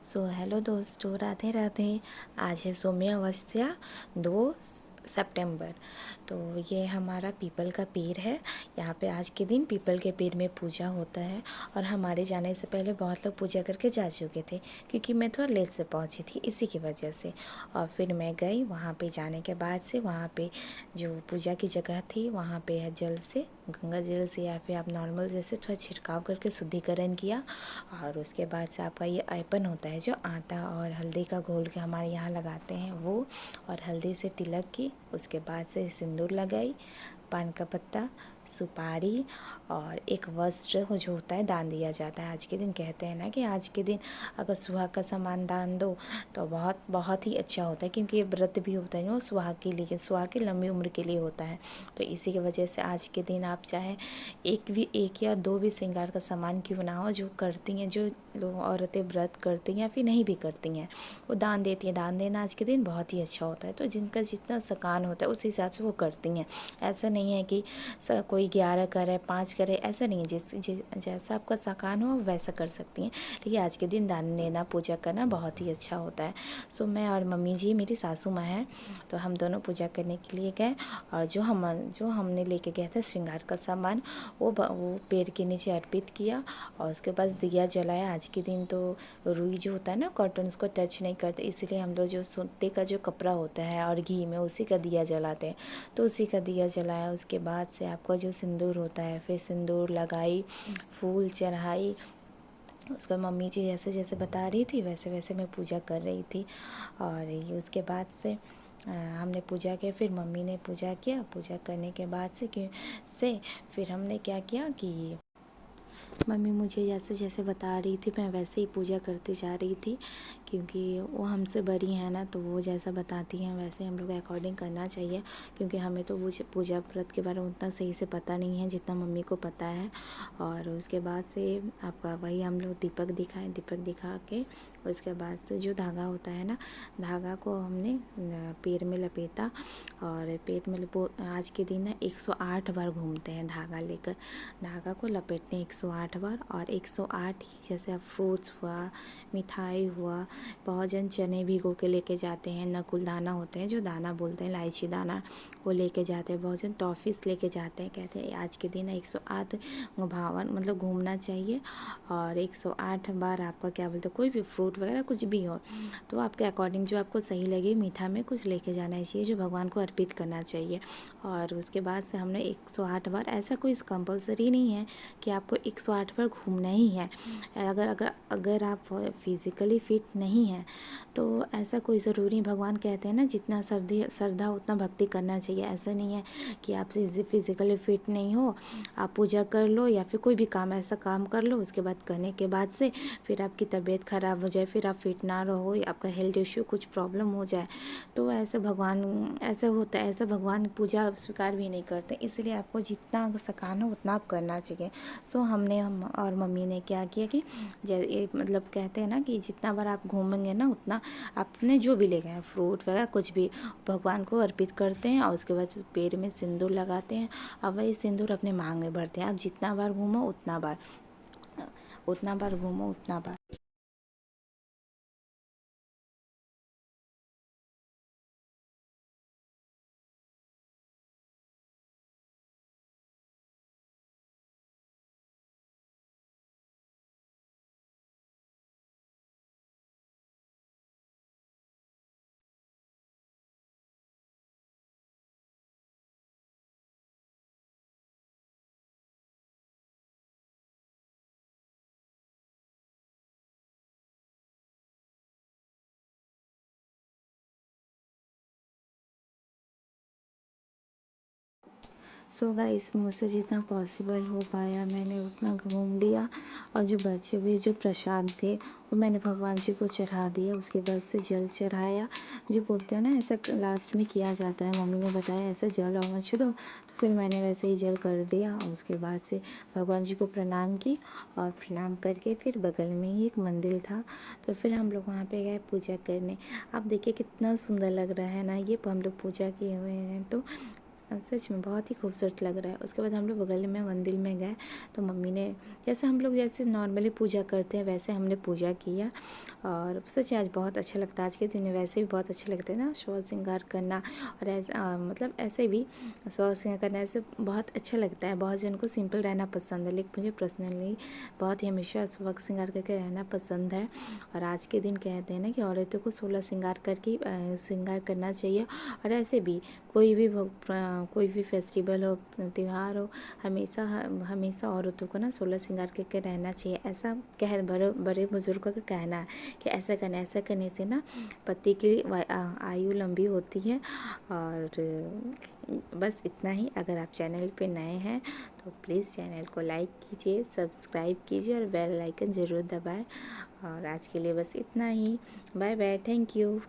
Hello दोस्तों, राधे राधे। आज है सौम्य अमावस्या 2 सितंबर। तो ये हमारा पीपल का पेड़ है। यहाँ पे आज के दिन पीपल के पेड़ में पूजा होता है। और हमारे जाने से पहले बहुत लोग पूजा करके जा चुके थे, क्योंकि मैं थोड़ा लेट से पहुँची थी, इसी की वजह से। और फिर मैं गई वहाँ पे। जाने के बाद से वहाँ पे जो पूजा की जगह थी, वहाँ पे है जल से, गंगा जल से या फिर आप नॉर्मल जैसे थोड़ा छिड़काव करके शुद्धिकरण किया। और उसके बाद से आपका ये आयपन होता है, जो आटा और हल्दी का घोल के हमारे यहाँ लगाते हैं वो, और हल्दी से तिलक की। उसके बाद से सिंदूर लगाई, पान का पत्ता, सुपारी और एक वस्त्र हो जो होता है दान दिया जाता है। आज के दिन कहते हैं ना कि आज के दिन अगर सुहाग का सामान दान दो तो बहुत बहुत ही अच्छा होता है, क्योंकि ये व्रत भी होता है वो सुहाग के लिए, सुहाग की लंबी उम्र के लिए होता है। तो इसी की वजह से आज के दिन आप चाहे एक या दो भी श्रृंगार का सामान क्यों ना हो, जो करती हैं, जो लोग औरतें व्रत करती हैं या फिर नहीं भी करती हैं, वो दान देती हैं। दान देना आज के दिन बहुत ही अच्छा होता है। तो जिनका जितना सकान होता है उस हिसाब से वो करती हैं। ऐसा नहीं है कि कोई 11 करे 5 करे, ऐसा नहीं है। जैसा आपका सकान हो वैसा कर सकती हैं। लेकिन आज के दिन दान देना, पूजा करना बहुत ही अच्छा होता है। मैं और मम्मी जी, मेरी सासू माँ हैं, तो हम दोनों पूजा करने के लिए गए। और जो हमने लेके गए थे श्रृंगार का सामान, वो पेड़ के नीचे अर्पित किया। और उसके बाद दिया जलाया। आज के दिन तो रुई जो होता है ना, कॉटन, उसको टच नहीं करते, इसलिए हम लोग जो सूते का जो कपड़ा होता है और घी में उसी का दिया जलाते हैं। तो उसी का दिया जलाया। उसके बाद से आपका जो सिंदूर होता है, फिर सिंदूर लगाई, फूल चढ़ाई। उसका मम्मी जी जैसे जैसे बता रही थी वैसे वैसे मैं पूजा कर रही थी। और उसके बाद से हमने पूजा किया, फिर मम्मी ने पूजा किया। पूजा करने के बाद से फिर हमने क्या किया कि मम्मी मुझे जैसे जैसे बता रही थी मैं वैसे ही पूजा करती जा रही थी, क्योंकि वो हमसे बड़ी हैं ना, तो वो जैसा बताती हैं वैसे हम लोग अकॉर्डिंग करना चाहिए। क्योंकि हमें तो पूजा व्रत के बारे में उतना सही से पता नहीं है जितना मम्मी को पता है। और उसके बाद से आपका वही हम लोग दीपक दिखाए, दीपक दिखा के उसके बाद से जो धागा होता है ना, धागा को हमने पैर में लपेटा। और पेट में आज के दिन ना 108 बार घूमते हैं धागा लेकर। धागा को लपेटते हैं 108 बार। और 108 ही, जैसे आप फ्रूट्स हुआ, मिठाई हुआ, बहुत जन चने भिगो के लेके जाते हैं, नकुल दाना होते हैं जो दाना बोलते हैं, इलायची दाना, वो लेके जाते हैं। बहुत जन टॉफ़ीस लेके जाते हैं। कहते हैं आज के दिन 108 भावन मतलब घूमना चाहिए। और 108 बार आपका क्या बोलते हैं, कोई भी फ्रूट वगैरह कुछ भी हो तो आपके अकॉर्डिंग जो आपको सही लगे मीठा में कुछ लेके जाना चाहिए, जो भगवान को अर्पित करना चाहिए। और उसके बाद से हमने 108 बार, ऐसा कोई कंपलसरी नहीं है कि आपको 108 बार घूमना ही है। अगर अगर अगर आप फिज़िकली फिट नहीं हैं तो ऐसा कोई ज़रूरी नहीं। भगवान कहते हैं ना, जितना श्रद्धा उतना भक्ति करना चाहिए। ऐसा नहीं है कि आप फिज़िकली फिट नहीं हो, आप पूजा कर लो या फिर कोई भी काम ऐसा काम कर लो, उसके बाद करने के बाद से फिर आपकी तबीयत ख़राब हो जाए, फिर आप फिट ना रहो, या आपका हेल्थ इश्यू कुछ प्रॉब्लम हो जाए, तो ऐसा ऐसा होता है। ऐसा भगवान पूजा स्वीकार भी नहीं करते। इसलिए आपको जितना सकान हो उतना आप करना चाहिए। हम और मम्मी ने क्या किया कि मतलब कहते हैं ना कि जितना बार आप घूमेंगे ना उतना आपने जो भी ले गए फ्रूट वगैरह कुछ भी भगवान को अर्पित करते हैं। और उसके बाद पैर में सिंदूर लगाते हैं। अब वही सिंदूर अपने मांग में भरते हैं। आप जितना बार घूमो उतना बार घूमो उतना बार। गाइस, मुझसे जितना पॉसिबल हो पाया मैंने उतना घूम लिया। और जो बचे हुए जो प्रसाद थे वो मैंने भगवान जी को चढ़ा दिया। उसके बाद से जल चढ़ाया। जो बोलते हैं ना, ऐसा लास्ट में किया जाता है, मम्मी ने बताया ऐसा जल और छो। तो फिर मैंने वैसे ही जल कर दिया। और उसके बाद से भगवान जी को प्रणाम की। और प्रणाम करके फिर बगल में ही एक मंदिर था, तो फिर हम लोग वहाँ पे गए पूजा करने। आप देखिए कितना सुंदर लग रहा है ना। ये हम लोग पूजा किए हुए हैं तो सच में बहुत ही खूबसूरत लग रहा है। उसके बाद हम लोग बगल में मंदिर में गए तो मम्मी ने जैसे हम लोग जैसे नॉर्मली पूजा करते हैं वैसे हमने पूजा किया और सच में आज बहुत अच्छा लगता है। आज के दिन में वैसे भी बहुत अच्छा लगता है ना शौक श्रृंगार करना, और ऐसा मतलब ऐसे भी शौक श्रृंगार करना ऐसे बहुत अच्छा लगता है। बहुत जन को सिंपल रहना पसंद है, लेकिन मुझे पर्सनली बहुत ही हमेशा शौक श्रृंगार करके रहना पसंद है। और आज के दिन कहते हैं ना कि औरतों को 16 श्रृंगार करके श्रृंगार करना चाहिए। और ऐसे भी कोई भी फेस्टिवल हो, त्यौहार हो, हमेशा औरतों को ना 16 श्रृंगार करके रहना चाहिए। ऐसा बड़े बड़े बुजुर्गों का कहना है कि ऐसा करने से ना पति की आयु लंबी होती है। और बस इतना ही। अगर आप चैनल पे नए हैं तो प्लीज़ चैनल को लाइक कीजिए, सब्सक्राइब कीजिए और बेल आइकन ज़रूर दबाएं। और आज के लिए बस इतना ही। Bye bye, thank you.